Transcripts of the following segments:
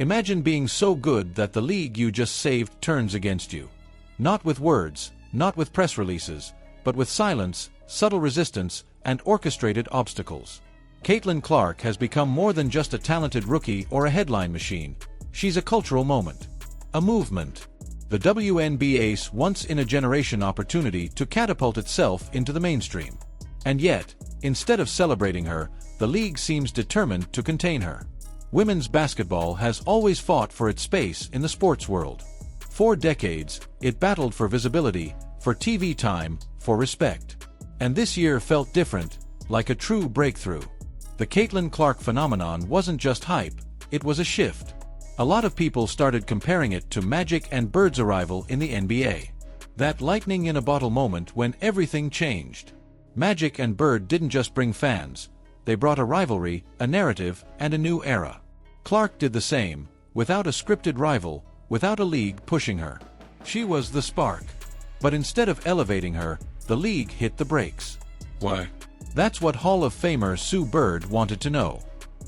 Imagine being so good that the league you just saved turns against you. Not with words, not with press releases, but with silence, subtle resistance, and orchestrated obstacles. Caitlin Clark has become more than just a talented rookie or a headline machine. She's a cultural moment. A movement. The WNBA's once-in-a-generation opportunity to catapult itself into the mainstream. And yet, instead of celebrating her, the league seems determined to contain her. Women's basketball has always fought for its space in the sports world. For decades, it battled for visibility, for TV time, for respect. And this year felt different, like a true breakthrough. The Caitlin Clark phenomenon wasn't just hype, it was a shift. A lot of people started comparing it to Magic and Bird's arrival in the NBA. That lightning-in-a-bottle moment when everything changed. Magic and Bird didn't just bring fans, they brought a rivalry, a narrative, and a new era. Clark did the same, without a scripted rival, without a league pushing her. She was the spark. But instead of elevating her, the league hit the brakes. Why? That's what Hall of Famer Sue Bird wanted to know.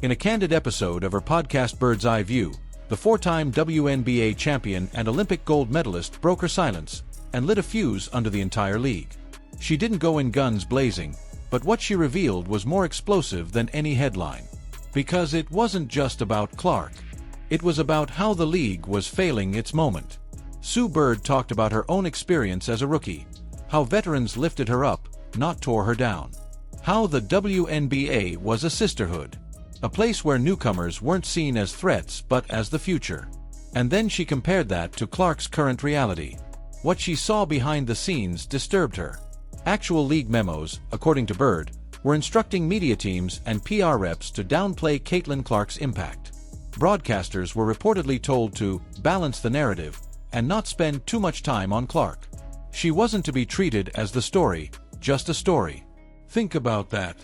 In a candid episode of her podcast Bird's Eye View, the four-time WNBA champion and Olympic gold medalist broke her silence and lit a fuse under the entire league. She didn't go in guns blazing, but what she revealed was more explosive than any headline. Because it wasn't just about Clark. It was about how the league was failing its moment. Sue Bird talked about her own experience as a rookie, how veterans lifted her up, not tore her down. How the WNBA was a sisterhood. A place where newcomers weren't seen as threats but as the future. And then she compared that to Clark's current reality. What she saw behind the scenes disturbed her. Actual league memos, according to Bird, were instructing media teams and PR reps to downplay Caitlin Clark's impact. Broadcasters were reportedly told to balance the narrative and not spend too much time on Clark. She wasn't to be treated as the story, just a story. Think about that.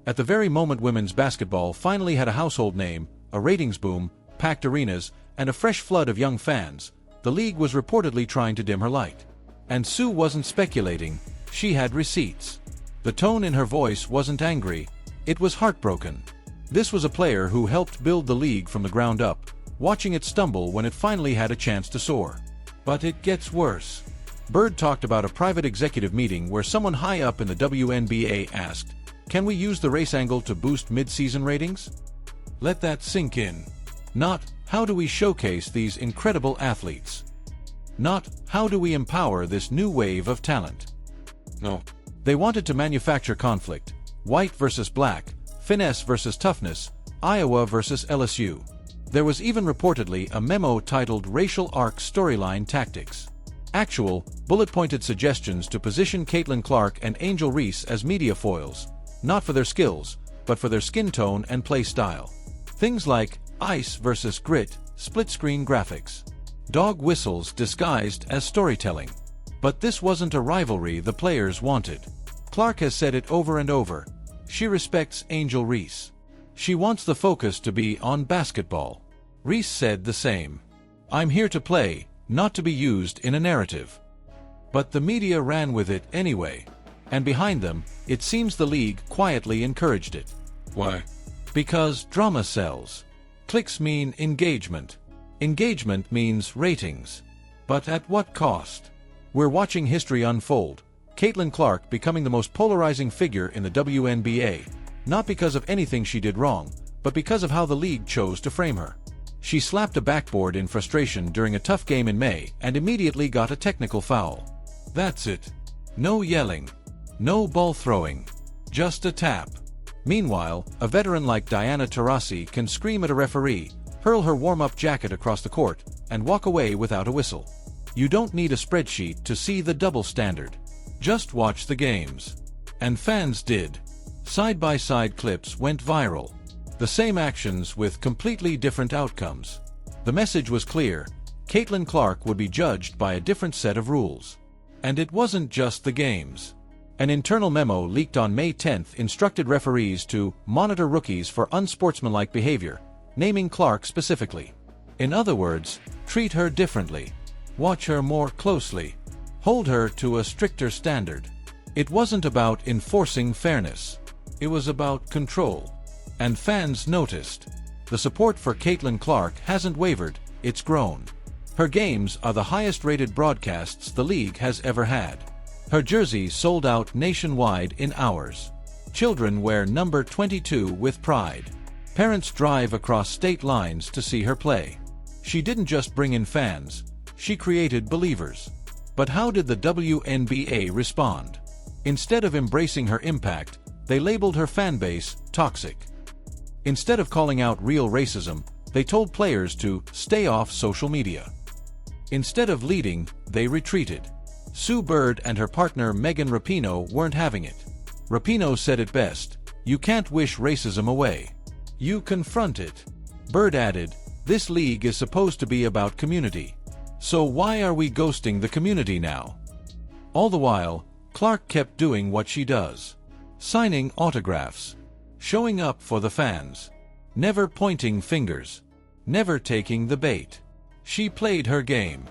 At the very moment women's basketball finally had a household name, a ratings boom, packed arenas, and a fresh flood of young fans, the league was reportedly trying to dim her light. And Sue wasn't speculating, she had receipts. The tone in her voice wasn't angry, it was heartbroken. This was a player who helped build the league from the ground up, watching it stumble when it finally had a chance to soar. But it gets worse. Bird talked about a private executive meeting where someone high up in the WNBA asked, "Can we use the race angle to boost mid-season ratings?" Let that sink in. Not, how do we showcase these incredible athletes? Not, how do we empower this new wave of talent? No. They wanted to manufacture conflict. White versus black, finesse versus toughness, Iowa versus LSU. There was even reportedly a memo titled Racial Arc Storyline Tactics. Actual, bullet-pointed suggestions to position Caitlin Clark and Angel Reese as media foils, not for their skills, but for their skin tone and play style. Things like ice versus grit, split-screen graphics. Dog whistles disguised as storytelling. But this wasn't a rivalry the players wanted. Clark has said it over and over. She respects Angel Reese. She wants the focus to be on basketball. Reese said the same. "I'm here to play, not to be used in a narrative." But the media ran with it anyway. And behind them, it seems the league quietly encouraged it. Why? Because drama sells. Clicks mean engagement. Engagement means ratings. But at what cost? We're watching history unfold. Caitlin Clark becoming the most polarizing figure in the WNBA, not because of anything she did wrong, but because of how the league chose to frame her. She slapped a backboard in frustration during a tough game in May and immediately got a technical foul. That's it. No yelling. No ball throwing. Just a tap. Meanwhile, a veteran like Diana Taurasi can scream at a referee, hurl her warm-up jacket across the court, and walk away without a whistle. You don't need a spreadsheet to see the double standard. Just watch the games. And fans did. Side-by-side clips went viral. The same actions with completely different outcomes. The message was clear. Caitlin Clark would be judged by a different set of rules. And it wasn't just the games. An internal memo leaked on May 10th instructed referees to monitor rookies for unsportsmanlike behavior, naming Clark specifically. In other words, treat her differently. Watch her more closely. Hold her to a stricter standard. It wasn't about enforcing fairness. It was about control. And fans noticed. The support for Caitlin Clark hasn't wavered, it's grown. Her games are the highest-rated broadcasts the league has ever had. Her jerseys sold out nationwide in hours. Children wear number 22 with pride. Parents drive across state lines to see her play. She didn't just bring in fans, she created believers. But how did the WNBA respond? Instead of embracing her impact, they labeled her fanbase toxic. Instead of calling out real racism, they told players to stay off social media. Instead of leading, they retreated. Sue Bird and her partner Megan Rapinoe weren't having it. Rapinoe said it best, "You can't wish racism away. You confront it." Bird added, "This league is supposed to be about community. So why are we ghosting the community now?" All the while, Clark kept doing what she does. Signing autographs. Showing up for the fans. Never pointing fingers. Never taking the bait. She played her game.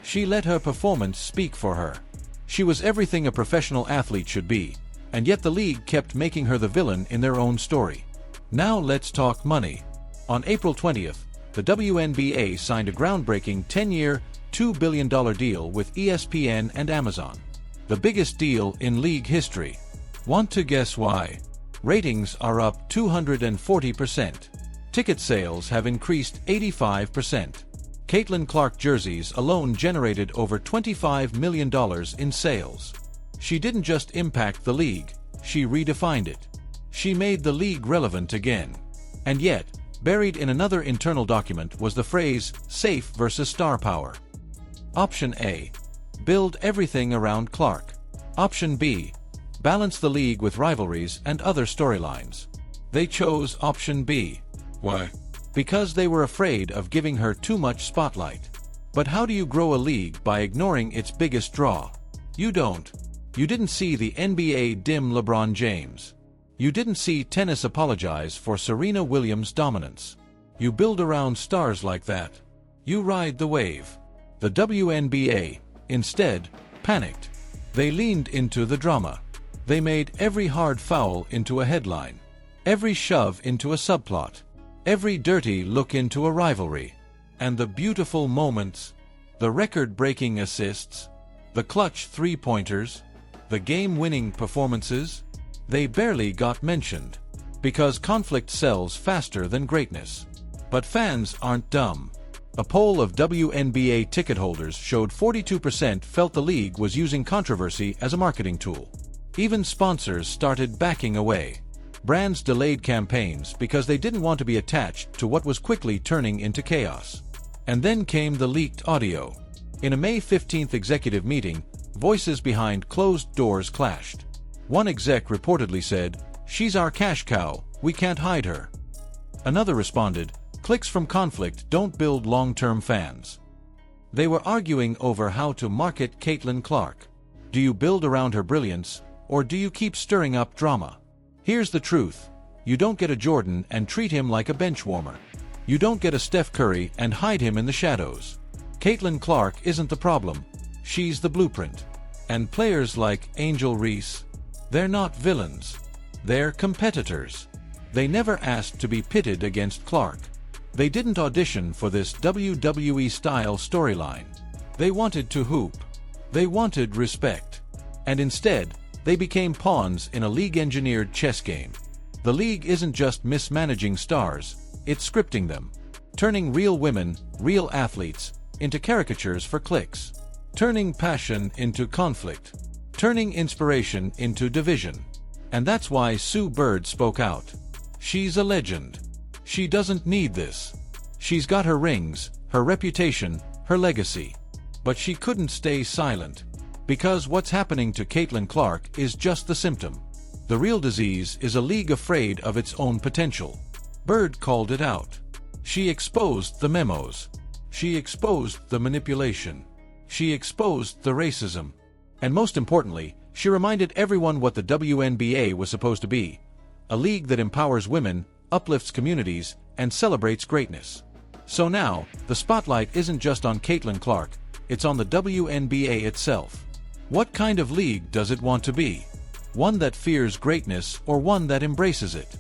She let her performance speak for her. She was everything a professional athlete should be, and yet the league kept making her the villain in their own story. Now let's talk money. On April 20th, the WNBA signed a groundbreaking 10-year, $2 billion deal with ESPN and Amazon. The biggest deal in league history. Want to guess why? Ratings are up 240%. Ticket sales have increased 85%. Caitlin Clark jerseys alone generated over $25 million in sales. She didn't just impact the league, she redefined it. She made the league relevant again. And yet, buried in another internal document was the phrase, safe versus star power. Option A. Build everything around Clark. Option B. Balance the league with rivalries and other storylines. They chose option B. Why? Because they were afraid of giving her too much spotlight. But how do you grow a league by ignoring its biggest draw? You don't. You didn't see the NBA dim LeBron James. You didn't see tennis apologize for Serena Williams' dominance. You build around stars like that. You ride the wave. The WNBA, instead, panicked. They leaned into the drama. They made every hard foul into a headline. Every shove into a subplot. Every dirty look into a rivalry. And the beautiful moments, the record-breaking assists, the clutch three-pointers, the game-winning performances, they barely got mentioned. Because conflict sells faster than greatness. But fans aren't dumb. A poll of WNBA ticket holders showed 42% felt the league was using controversy as a marketing tool. Even sponsors started backing away. Brands delayed campaigns because they didn't want to be attached to what was quickly turning into chaos. And then came the leaked audio. In a May 15th executive meeting, voices behind closed doors clashed. One exec reportedly said, "She's our cash cow, we can't hide her." Another responded, "Clicks from conflict don't build long-term fans." They were arguing over how to market Caitlin Clark. Do you build around her brilliance, or do you keep stirring up drama? Here's the truth. You don't get a Jordan and treat him like a bench warmer. You don't get a Steph Curry and hide him in the shadows. Caitlin Clark isn't the problem. She's the blueprint. And players like Angel Reese, they're not villains. They're competitors. They never asked to be pitted against Clark. They didn't audition for this WWE-style storyline. They wanted to hoop. They wanted respect. And instead, they became pawns in a league-engineered chess game. The league isn't just mismanaging stars, it's scripting them. Turning real women, real athletes, into caricatures for clicks. Turning passion into conflict. Turning inspiration into division. And that's why Sue Bird spoke out. She's a legend. She doesn't need this. She's got her rings, her reputation, her legacy. But she couldn't stay silent. Because what's happening to Caitlin Clark is just the symptom. The real disease is a league afraid of its own potential. Bird called it out. She exposed the memos. She exposed the manipulation. She exposed the racism. And most importantly, she reminded everyone what the WNBA was supposed to be. A league that empowers women, uplifts communities, and celebrates greatness. So now, the spotlight isn't just on Caitlin Clark, it's on the WNBA itself. What kind of league does it want to be? One that fears greatness or one that embraces it?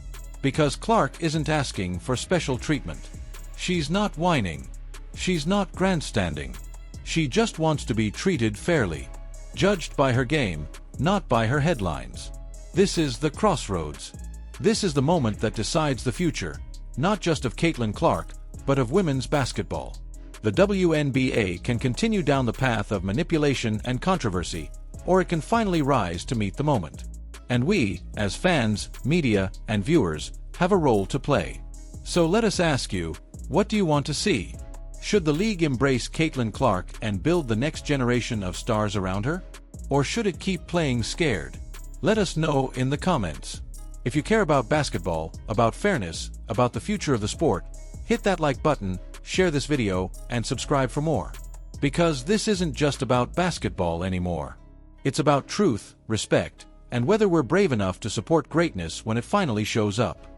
Because Clark isn't asking for special treatment. She's not whining. She's not grandstanding. She just wants to be treated fairly. Judged by her game, not by her headlines. This is the crossroads. This is the moment that decides the future, not just of Caitlin Clark, but of women's basketball. The WNBA can continue down the path of manipulation and controversy, or it can finally rise to meet the moment. And we, as fans, media, and viewers, have a role to play. So let us ask you, what do you want to see? Should the league embrace Caitlin Clark and build the next generation of stars around her? Or should it keep playing scared? Let us know in the comments. If you care about basketball, about fairness, about the future of the sport, hit that like button, share this video, and subscribe for more. Because this isn't just about basketball anymore. It's about truth, respect, and whether we're brave enough to support greatness when it finally shows up.